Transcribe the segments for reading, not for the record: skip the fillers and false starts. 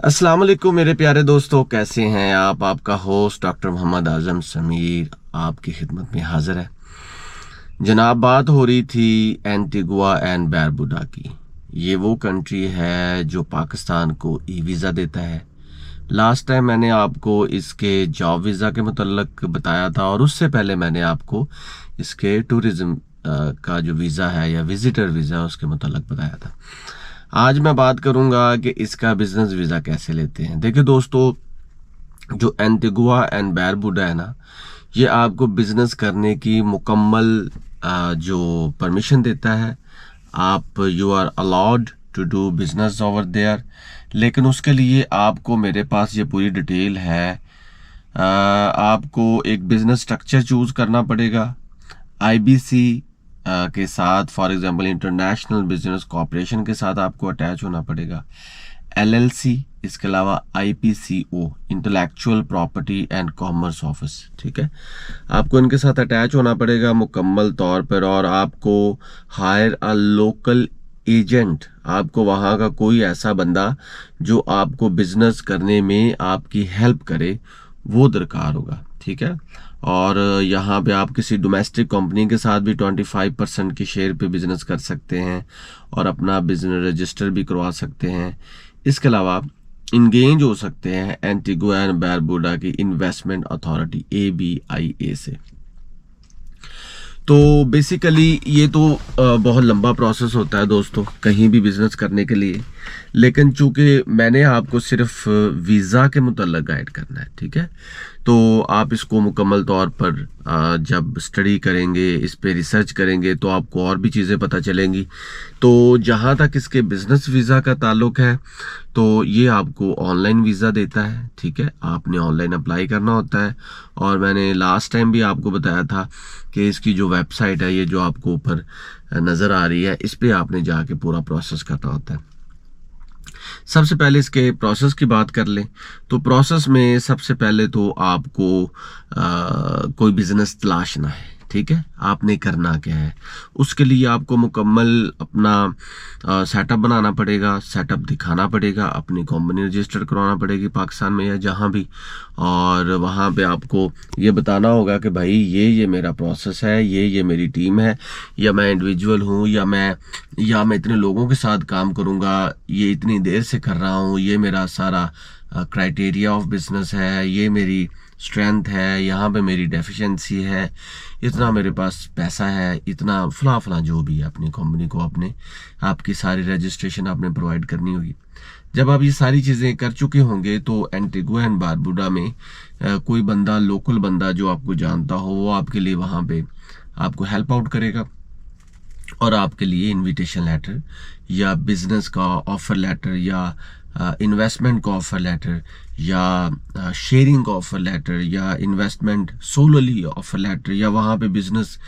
अस्सलाम वालेकुम मेरे प्यारे दोस्तों, कैसे हैं आप। आपका होस्ट डॉक्टर मोहम्मद आजम समीर आपकी खिदमत में हाजिर है। जनाब, बात हो रही थी एंटीगुआ एंड बारबुडा की। ये वो कंट्री है जो पाकिस्तान को ई वीज़ा देता है। लास्ट टाइम मैंने आपको इसके जॉब वीज़ा के मुतल्लक बताया था और उससे पहले मैंने आपको इसके टूरिज़्म का जो वीज़ा है या विजिटर वीज़ा है उसके मुतल्लक बताया था। आज मैं बात करूंगा कि इसका बिजनेस वीज़ा कैसे लेते हैं। देखिए दोस्तों, जो एंटीगुआ एंड बारबुडा है ना, ये आपको बिजनेस करने की मुकम्मल जो परमिशन देता है। आप you are allowed to do business over there, लेकिन उसके लिए आपको, मेरे पास ये पूरी डिटेल है, आपको एक बिजनेस स्ट्रक्चर चूज करना पड़ेगा। आईबीसी के साथ, for example international business corporation के साथ आपको अटैच होना पड़ेगा। एलएलसी, इसके अलावा IPCO, intellectual property and commerce office, ठीक है। आपको इनके साथ अटैच होना पड़ेगा मुकम्मल तौर पर, और आपको हायर अ लोकल एजेंट, आपको वहाँ का कोई ऐसा बंदा जो आपको बिजनेस करने में आपकी हेल्प करे, वो दरकार होगा, ठीक है। और यहाँ पे आप किसी डोमेस्टिक कंपनी के साथ भी 25% की शेयर पे बिजनेस कर सकते हैं और अपना बिजनेस रजिस्टर भी करवा सकते हैं। इसके अलावा आप इंगेज हो सकते हैं एंटीगुआ एंड बारबुडा की इन्वेस्टमेंट अथॉरिटी ABIA से। तो बेसिकली ये तो बहुत लंबा प्रोसेस होता है दोस्तों, कहीं भी बिजनेस करने के लिए। लेकिन चूंकि मैंने आपको सिर्फ वीज़ा के मुतल्लिक़ गाइड करना है, ठीक है, तो आप इसको मुकम्मल तौर पर जब स्टडी करेंगे, इस पे रिसर्च करेंगे, तो आपको और भी चीज़ें पता चलेंगी। तो जहाँ तक इसके बिजनेस वीज़ा का ताल्लुक है, तो ये आपको ऑनलाइन वीज़ा देता है, ठीक है। आपने ऑनलाइन अप्लाई करना होता है, और मैंने लास्ट टाइम भी आपको बताया था कि इसकी जो वेबसाइट है, ये जो आपको ऊपर नज़र आ रही है, इस पे आपने जाके पूरा प्रोसेस करना होता है। सबसे पहले इसके प्रोसेस की बात कर लें, तो प्रोसेस में सबसे पहले तो आपको कोई बिजनेस तलाशना है, ठीक है। आपने करना क्या है, उसके लिए आपको मुकम्मल अपना सेटअप बनाना पड़ेगा, सेटअप दिखाना पड़ेगा, अपनी कंपनी रजिस्टर करवाना पड़ेगी पाकिस्तान में या जहाँ भी, और वहाँ पे आपको ये बताना होगा कि भाई ये मेरा प्रोसेस है, ये मेरी टीम है, या मैं इंडिविजुअल हूँ, या मैं इतने लोगों के साथ काम करूँगा, ये इतनी देर से कर रहा हूँ, ये मेरा सारा क्राइटेरिया ऑफ बिजनेस है, ये मेरी स्ट्रेंथ है, यहाँ पे मेरी डेफिशिएंसी है, इतना मेरे पास पैसा है, इतना फला जो भी है अपनी कंपनी को, अपने आपकी सारी रजिस्ट्रेशन आपने प्रोवाइड करनी होगी। जब आप ये सारी चीज़ें कर चुके होंगे, तो एंटीगुआ एंड बारबुडा में कोई बंदा, लोकल बंदा जो आपको जानता हो, वो आपके लिए वहाँ पे आपको हेल्प आउट करेगा और आपके लिए इनविटेशन लेटर या बिजनेस का ऑफर लेटर या इन्वेस्टमेंट का ऑफर लेटर या शेयरिंग का ऑफर लेटर या इन्वेस्टमेंट सोलली ऑफर लेटर, या वहाँ पे बिजनेस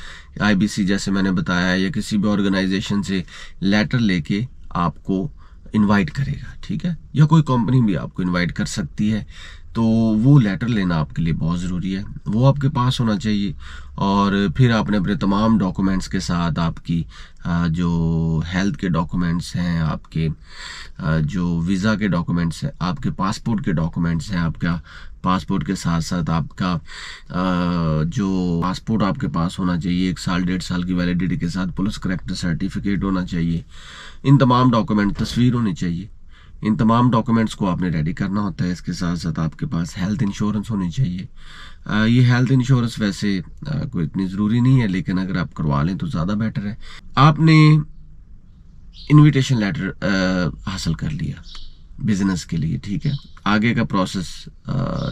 आईबीसी जैसे मैंने बताया, या किसी भी ऑर्गेनाइजेशन से लेटर लेके आपको इनवाइट करेगा, ठीक है। या कोई कंपनी भी आपको इनवाइट कर सकती है, तो वो लेटर लेना आपके लिए बहुत ज़रूरी है, वो आपके पास होना चाहिए। और फिर आपने अपने तमाम डॉक्यूमेंट्स के साथ, आपकी जो हेल्थ के डॉक्यूमेंट्स हैं, आपके जो वीज़ा के डॉक्यूमेंट्स हैं, आपके पासपोर्ट के डॉक्यूमेंट्स हैं, आपका पासपोर्ट के साथ साथ आपका जो पासपोर्ट आपके पास होना चाहिए, 1 साल 1.5 साल की वैलिडिटी के साथ, पुलिस करेक्टर सर्टिफिकेट होना चाहिए, इन तमाम डॉक्यूमेंट, तस्वीर होनी चाहिए, इन तमाम डॉक्यूमेंट्स को आपने रेडी करना होता है। इसके साथ साथ आपके पास हेल्थ इंश्योरेंस होनी चाहिए। ये हेल्थ इंश्योरेंस वैसे कोई इतनी ज़रूरी नहीं है, लेकिन अगर आप करवा लें तो ज़्यादा बेटर है। आपने इनविटेशन लेटर हासिल कर लिया बिजनेस के लिए, ठीक है। आगे का प्रोसेस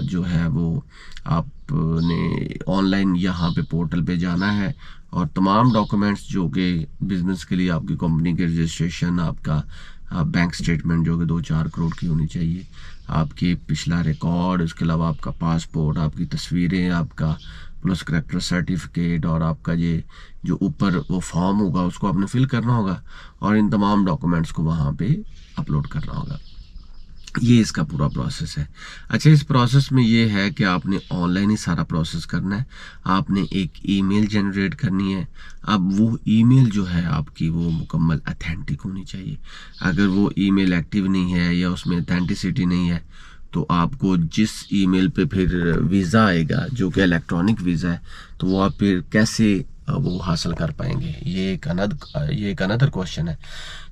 जो है वो आपने ऑनलाइन यहाँ पे पोर्टल पे जाना है, और तमाम डॉक्यूमेंट्स जो कि बिजनेस के लिए, आपकी कंपनी के रजिस्ट्रेशन, आपका बैंक स्टेटमेंट जो कि 2-4 करोड़ की होनी चाहिए, आपकी पिछला रिकॉर्ड, इसके अलावा आपका पासपोर्ट, आपकी तस्वीरें, आपका पुलिस करेक्टर सर्टिफिकेट, और आपका ये जो ऊपर वो फॉर्म होगा उसको आपने फिल करना होगा, और इन तमाम डॉक्यूमेंट्स को वहाँ पे अपलोड करना होगा। ये इसका पूरा प्रोसेस है। अच्छा, इस प्रोसेस में ये है कि आपने ऑनलाइन ही सारा प्रोसेस करना है। आपने एक ईमेल जनरेट करनी है। अब वो ईमेल जो है आपकी वो मुकम्मल अथेंटिक होनी चाहिए। अगर वो ईमेल एक्टिव नहीं है या उसमें अथेंटिसिटी नहीं है तो आपको जिस ईमेल पे फिर वीज़ा आएगा जो कि इलेक्ट्रॉनिक वीज़ा है, तो वो आप फिर कैसे वो हासिल कर पाएंगे, ये एक अनदर क्वेश्चन है।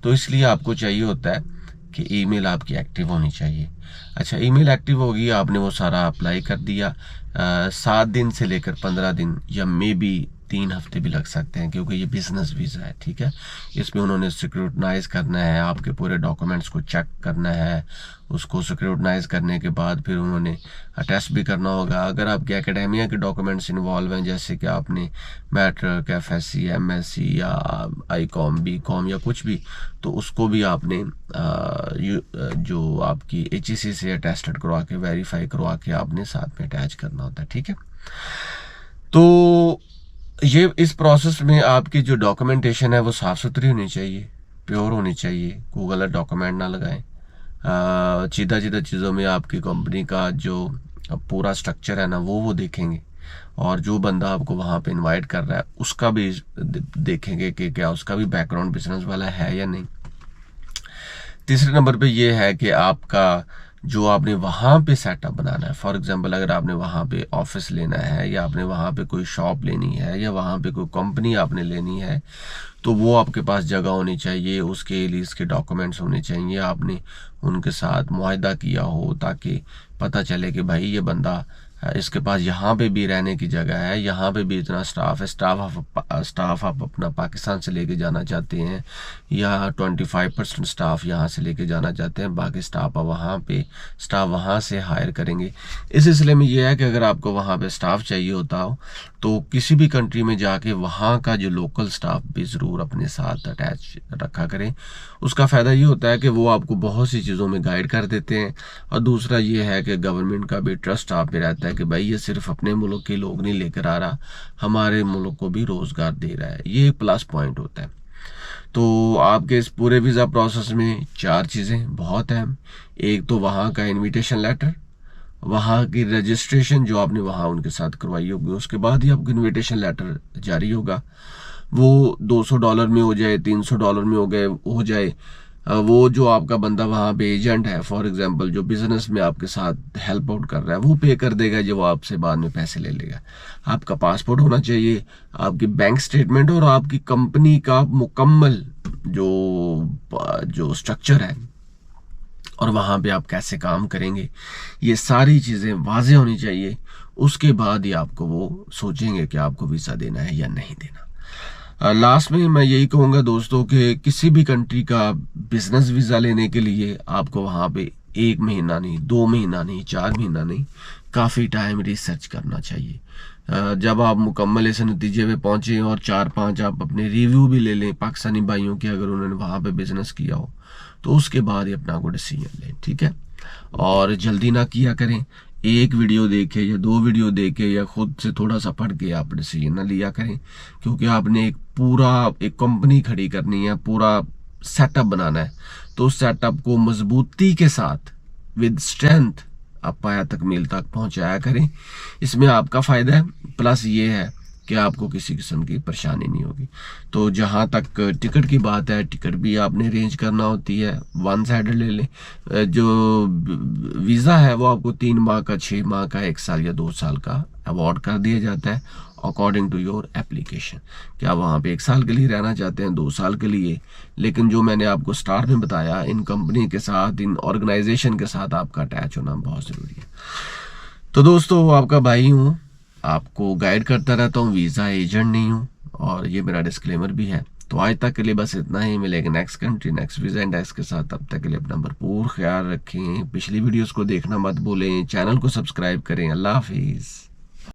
तो इसलिए आपको चाहिए होता है कि ईमेल आपकी एक्टिव होनी चाहिए। अच्छा, ईमेल एक्टिव होगी, आपने वो सारा अप्लाई कर दिया। 7 दिन से लेकर 15 दिन या मे बी 3 हफ्ते भी लग सकते हैं, क्योंकि ये बिजनेस वीज़ा है, ठीक है। इसमें उन्होंने सिक्योरिटाइज करना है, आपके पूरे डॉक्यूमेंट्स को चेक करना है। उसको सिक्योरिटाइज करने के बाद फिर उन्होंने टेस्ट भी करना होगा। अगर आपके एकेडेमिया के डॉक्यूमेंट्स इन्वॉल्व हैं, जैसे कि आपने मैट्रिक, FSC, MSc या ICOM, BCom या कुछ भी, तो उसको भी आपने जो आपकी HEC से अटेस्टेड करवा के, वेरीफाई करवा के आपने साथ में अटैच करना होता है, ठीक है। तो ये इस प्रोसेस में आपकी जो डॉक्यूमेंटेशन है वो साफ़ सुथरी होनी चाहिए, प्योर होनी चाहिए, कोई गलत डॉक्यूमेंट ना लगाएं। सीधा सीधा चीज़ों में आपकी कंपनी का जो पूरा स्ट्रक्चर है ना वो देखेंगे, और जो बंदा आपको वहाँ पे इनवाइट कर रहा है उसका भी देखेंगे कि क्या उसका भी बैकग्राउंड बिजनेस वाला है या नहीं। तीसरे नंबर पे ये है कि आपका जो आपने वहाँ पे सेटअप बनाना है, फॉर एग्जांपल अगर आपने वहाँ पे ऑफिस लेना है या आपने वहाँ पे कोई शॉप लेनी है या वहाँ पे कोई कंपनी आपने लेनी है, तो वो आपके पास जगह होनी चाहिए, उसके लिए इसके डॉक्यूमेंट्स होने चाहिए, आपने उनके साथ मुआहदा किया हो ताकि पता चले कि भाई ये बंदा इसके पास यहाँ पे भी रहने की जगह है, यहाँ पे भी इतना स्टाफ है। स्टाफ आप अपना पाकिस्तान से लेके जाना चाहते हैं या 25% स्टाफ यहाँ से लेके जाना चाहते हैं, बाकी स्टाफ वहाँ से हायर करेंगे। इस सिलसिले में यह है कि अगर आपको वहाँ पे स्टाफ चाहिए होता हो तो किसी भी कंट्री में जाके वहाँ का जो लोकल स्टाफ भी ज़रूर अपने साथ अटैच रखा करें। उसका फ़ायदा ये होता है कि वो आपको बहुत सी चीज़ों में गाइड कर देते हैं, और दूसरा ये है कि गवर्नमेंट का भी ट्रस्ट आप पे रहता है कि भाई ये सिर्फ अपने मुल्क के लोग नहीं लेकर आ रहा, हमारे मुल्क को भी रोज़गार दे रहा है। ये एक प्लस पॉइंट होता है। तो आपके इस पूरे वीज़ा प्रोसेस में 4 चीज़ें बहुत अहम। एक तो वहाँ का इन्विटेशन लेटर, वहाँ की रजिस्ट्रेशन जो आपने वहाँ उनके साथ करवाई होगी, उसके बाद ही आपको इन्विटेशन लेटर जारी होगा। वो $200 में हो जाए, $300 में हो जाए, वो जो आपका बंदा वहाँ पे एजेंट है, फॉर एग्जांपल जो बिजनेस में आपके साथ हेल्प आउट कर रहा है, वो पे कर देगा, जो वो आपसे बाद में पैसे ले लेगा। आपका पासपोर्ट होना चाहिए, आपकी बैंक स्टेटमेंट और आपकी कंपनी का मुकम्मल जो स्ट्रक्चर है और वहाँ पे आप कैसे काम करेंगे, ये सारी चीज़ें वाज़ेह होनी चाहिए। उसके बाद ही आपको वो सोचेंगे कि आपको वीज़ा देना है या नहीं देना। लास्ट में मैं यही कहूँगा दोस्तों कि किसी भी कंट्री का बिजनेस वीज़ा लेने के लिए आपको वहाँ पे 1 महीना नहीं, 2 महीना नहीं, 4 महीना नहीं, काफ़ी टाइम रिसर्च करना चाहिए। जब आप मुकम्मल इस नतीजे पे पहुँचे और 4-5 आप अपने रिव्यू भी ले लें पाकिस्तानी भाइयों के, अगर उन्होंने वहाँ पे बिज़नेस किया हो, तो उसके बाद ही अपना को डिसीजन लें, ठीक है। और जल्दी ना किया करें, एक वीडियो देखे या 2 वीडियो देखे या खुद से थोड़ा सा पढ़ के आप डिसीजन ना लिया करें, क्योंकि आपने एक कंपनी खड़ी करनी है, पूरा सेटअप बनाना है। तो उस सेटअप को मजबूती के साथ विद स्ट्रेंथ आप पाया तकमील तक पहुंचाया करें। इसमें आपका फ़ायदा है, प्लस ये है कि आपको किसी किस्म की परेशानी नहीं होगी। तो जहाँ तक टिकट की बात है, टिकट भी आपने अरेंज करना होती है, 1 साइड ले लें। जो वीज़ा है वो आपको 3 माह का, 6 माह का, 1 साल या 2 साल का अवार्ड कर दिया जाता है अकॉर्डिंग टू योर एप्लीकेशन। क्या वहाँ पे 1 साल के लिए रहना चाहते हैं, 2 साल के लिए, लेकिन जो मैंने आपको स्टार्ट में बताया, इन कंपनी के साथ, इन ऑर्गेनाइजेशन के साथ आपका अटैच होना बहुत ज़रूरी है। तो दोस्तों, आपका भाई हूँ, आपको गाइड करता रहता हूँ, वीज़ा एजेंट नहीं हूँ, और ये मेरा डिस्क्लेमर भी है। तो आज तक के लिए बस इतना ही। मिलेगा next country, next visa index के साथ। तब तक के लिए अपना भरपूर ख्याल रखें। पिछली वीडियोस को देखना मत भूलें, चैनल को सब्सक्राइब करें। अल्लाह हाफिज़।